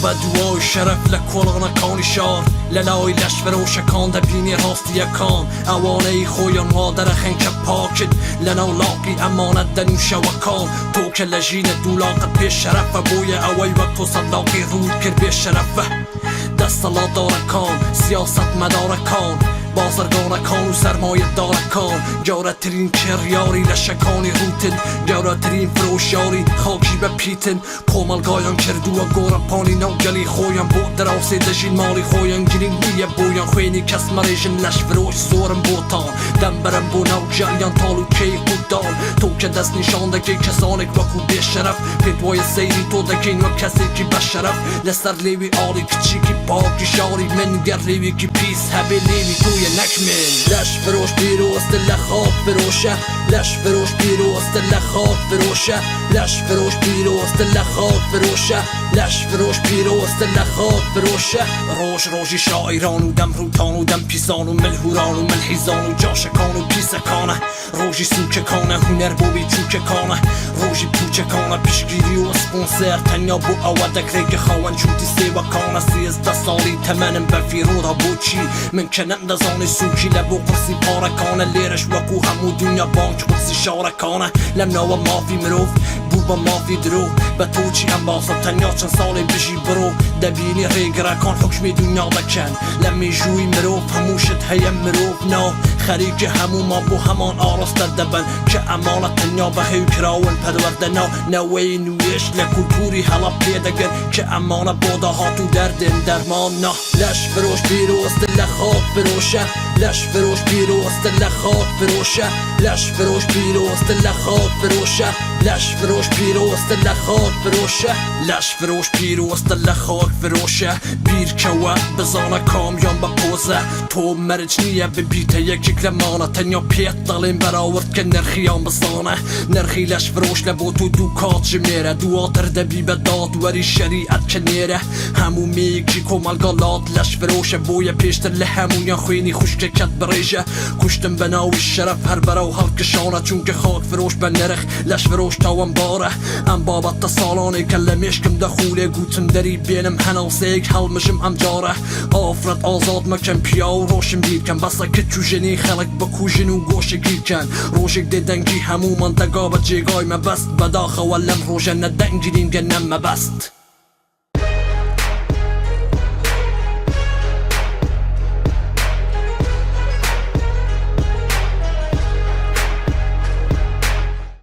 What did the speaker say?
بدوای شرف لکولانا کانی شار للای لش فروشکان دبینی راستی یکان اوانه خویان مادر خنک پاکد لنا لاقی امانت دنوش وکان تو که لجین دولاقت پیش شرف بوی اوی وقت و صداقی رود کرد به شرفه دست لا دارکان سیاست مدارکان بازرگانکان و سرمایه دارکان جارترین کریاری لشکانی روتن جارترین فروشیاری خاکی به پیتن کوملگایان کردو و گورا پانی نو گلی خویان بود دراسی دجین مالی خویان گرین بیه بویان خوینی کس مریجن لش فروش زورم بوتان دم برم بو نو جلیان تالو کی خودان تو که دست نشاندگی کسانک وکو به شرف پیدوای سیری تو دگین و کسی که به شرف لستر لیوی آلی کچی که باقی شاری من گر لیوی که پیس هبی لیوی توی نکمن لش فروش بیروست لخاک فروشه لش فروش بیروست لخاک فروشه لش فروش بیروست لخاک فروشه لش فروش بیروست لخاک فروشه روش روشی شاعران و دم روتان و دم پیسان و ملهوران و ملحیزان و جاشکان و پیسکانه روشی سوککانه هنر بوبی چوککانه روشی پوچکانه پیشگیری و اسپونسر تنیا بو اودک ریگ خواهن چوتی سیوکانه 13 سالی تمنم بفیرودا بوچی من کنم دزان سوکی لبو قرصی پارکانه لیرش وکو همو دنیا بانک قرصی شارکانه لمنا و مافی مروف بوبا مافی درو به توچی انباسا تنیا چند سالی بجی برو دبینی ریگرکان حکمی دنیا بکن لمی جوی مروف هموشت هیم مروف نا خریج همو ما بو همان آراست دبن که امانت تنیا به هیو کراون پدوردنا نوی نویش لکولتوری حالا پیدگر که امانت بادا هاتو دردن درمان نا لش فروش بیروست لخاک فروشه لش فروش بیروست لخاک فروشه لش فروش بیروست لخاک فروشه لش فروش بیروست لخاک فروشه لش فروش بیروست لخاک فروشه بیر کوا بزانه کامیان با پوزه تو مرج نیه به بیت یکی کلمانه تنیا پیت دالین براورد که نرخیان بزانه نرخی لش فروش لبو تو دوکات جمیره دواتر دبی به داد وری شریعت کنیره همو میگی کمالگالات لش فروشه بوی پیشتر لهمون یا خوینی خوشکه کت بریجه کشتم بناوی شرف هر براو حلق شانه چون که خاک فروش به نرخ لش فروش تاوان باره ام بابت سالانه کلمشکم دخوله گوتم دری بینم هناسیک حلمشم ام جاره آفرد آزاد مکن پیاو روشم دید کن بسا که چوژنی خلق بکو جنو گوشه گیر کن روشک دیدنگی همو منطقه با جیگای مبست بداخه ولم روشه ندنگیدیم گنم مبست